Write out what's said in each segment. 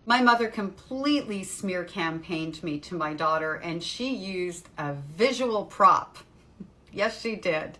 My mother completely smear campaigned me to my daughter, and she used a visual prop. Yes, she did.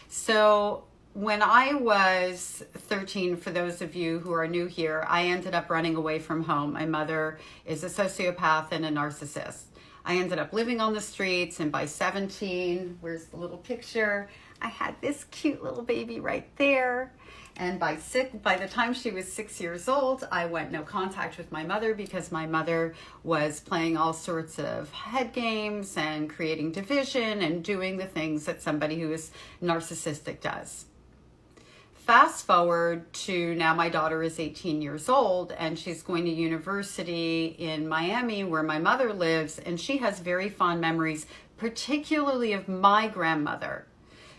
So when I was 13, for those of you who are new here, I ended up running away from home. My mother is a sociopath and a narcissist. I ended up living on the streets, and by 17, where's the little picture? I had this cute little baby right there. And by the time she was 6 years old, I went no contact with my mother because my mother was playing all sorts of head games and creating division and doing the things that somebody who is narcissistic does. Fast forward to now, my daughter is 18 years old and she's going to university in Miami where my mother lives, and she has very fond memories, particularly of my grandmother.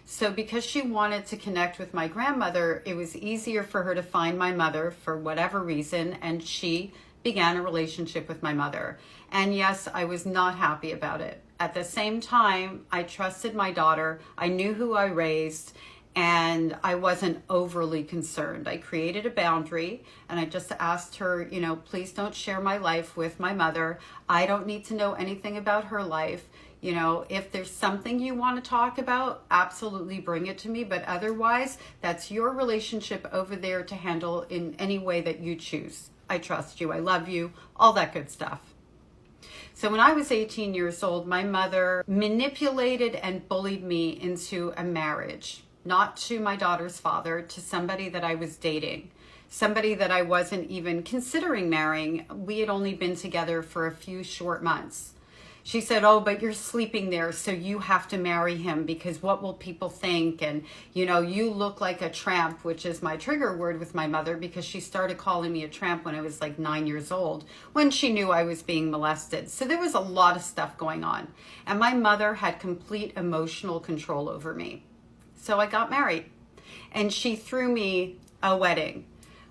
So because she wanted to connect with my grandmother, it was easier for her to find my mother for whatever reason, and she began a relationship with my mother. And yes, I was not happy about it. At the same time, I trusted my daughter. I knew who I raised, and I wasn't overly concerned. I created a boundary, and I just asked her, please don't share my life with my mother. I don't need to know anything about her life. If there's something you want to talk about, absolutely bring it to me. But otherwise, that's your relationship over there to handle in any way that you choose. I trust you. I love you. All that good stuff. So when I was 18 years old, my mother manipulated and bullied me into a marriage, not to my daughter's father, to somebody that I was dating, somebody that I wasn't even considering marrying. We had only been together for a few short months. She said, oh, but you're sleeping there, so you have to marry him because what will people think? And, you look like a tramp, which is my trigger word with my mother, because she started calling me a tramp when I was like 9 years old, when she knew I was being molested. So there was a lot of stuff going on. And my mother had complete emotional control over me. So I got married, and she threw me a wedding.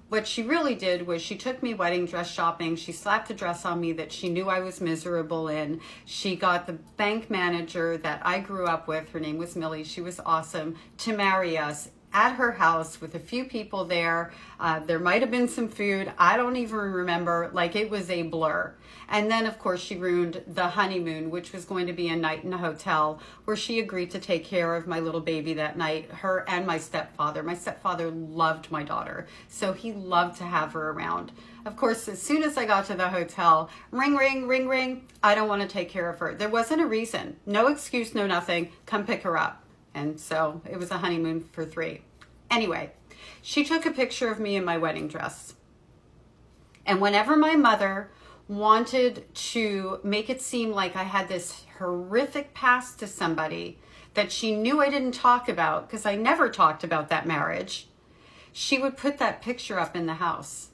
What she really did was she took me wedding dress shopping. She slapped a dress on me that she knew I was miserable in. She got the bank manager that I grew up with, her name was Millie, she was awesome, to marry us at her house with a few people there. There might have been some food. I don't even remember. It was a blur. And then, of course, she ruined the honeymoon, which was going to be a night in a hotel where she agreed to take care of my little baby that night, her and my stepfather. My stepfather loved my daughter, so he loved to have her around. Of course, as soon as I got to the hotel, ring, ring, ring, ring, I don't want to take care of her. There wasn't a reason. No excuse, no nothing. Come pick her up. And so it was a honeymoon for 3. Anyway, she took a picture of me in my wedding dress. And whenever my mother wanted to make it seem like I had this horrific past to somebody that she knew I didn't talk about, because I never talked about that marriage, she would put that picture up in the house.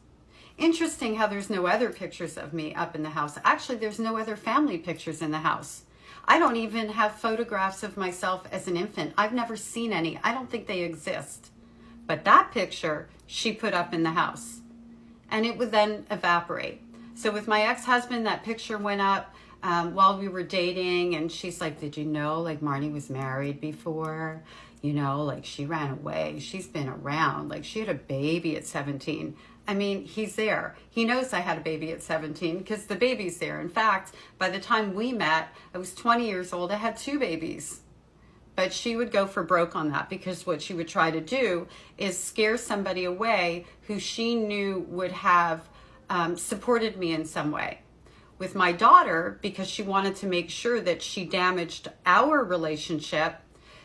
Interesting how there's no other pictures of me up in the house. Actually, there's no other family pictures in the house. I don't even have photographs of myself as an infant. I've never seen any. I don't think they exist. But that picture she put up in the house, and it would then evaporate. So with my ex-husband, that picture went up while we were dating, and she's like, did you know, Marnie was married before? She ran away. She's been around. She had a baby at 17. I mean, he's there. He knows I had a baby at 17 because the baby's there. In fact, by the time we met, I was 20 years old. I had 2 babies. But she would go for broke on that, because what she would try to do is scare somebody away who she knew would have supported me in some way. With my daughter, because she wanted to make sure that she damaged our relationship,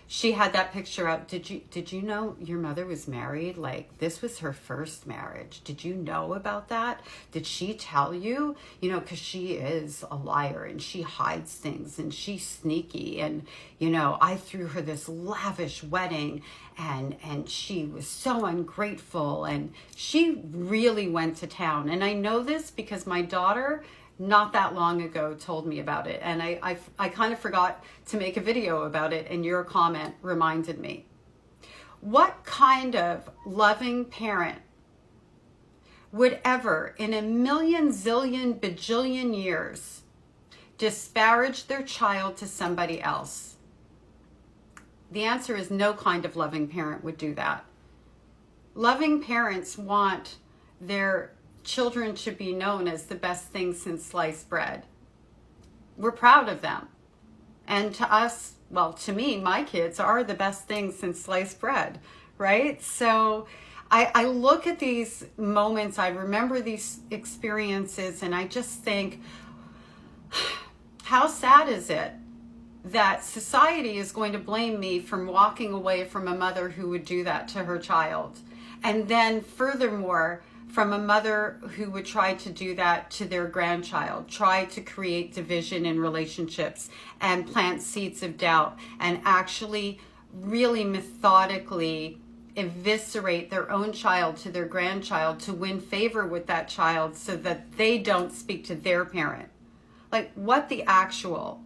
she had that picture up. Did you know your mother was married? This was her first marriage. Did you know about that? Did she tell you? Because she is a liar and she hides things and she's sneaky. And, I threw her this lavish wedding and she was so ungrateful, and she really went to town. And I know this because my daughter, not that long ago, told me about it, and I kind of forgot to make a video about it, and your comment reminded me. What kind of loving parent would ever, in a million, zillion, bajillion years, disparage their child to somebody else? The answer is no kind of loving parent would do that. Loving parents want their children to be known as the best thing since sliced bread. We're proud of them. And to us, well, to me, my kids are the best thing since sliced bread, right? So I look at these moments, I remember these experiences, and I just think, how sad is it that society is going to blame me for walking away from a mother who would do that to her child? And then furthermore, from a mother who would try to do that to their grandchild, try to create division in relationships and plant seeds of doubt, and actually really methodically eviscerate their own child to their grandchild to win favor with that child so that they don't speak to their parent. Like, what the actual?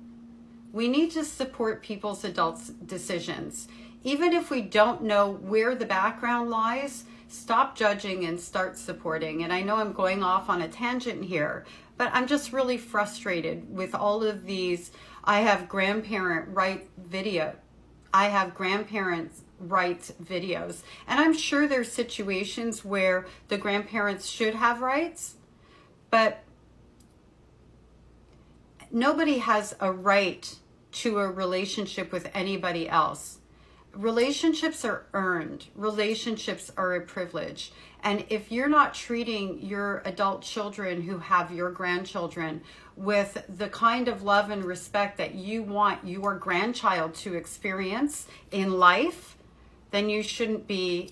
We need to support people's adults' decisions. Even if we don't know where the background lies, stop judging and start supporting. And I know I'm going off on a tangent here, but I'm just really frustrated with all of these. I have grandparent right video. I have grandparents rights videos. And I'm sure there's situations where the grandparents should have rights, but nobody has a right to a relationship with anybody else. Relationships are earned. Relationships are a privilege. And if you're not treating your adult children who have your grandchildren with the kind of love and respect that you want your grandchild to experience in life, then you shouldn't be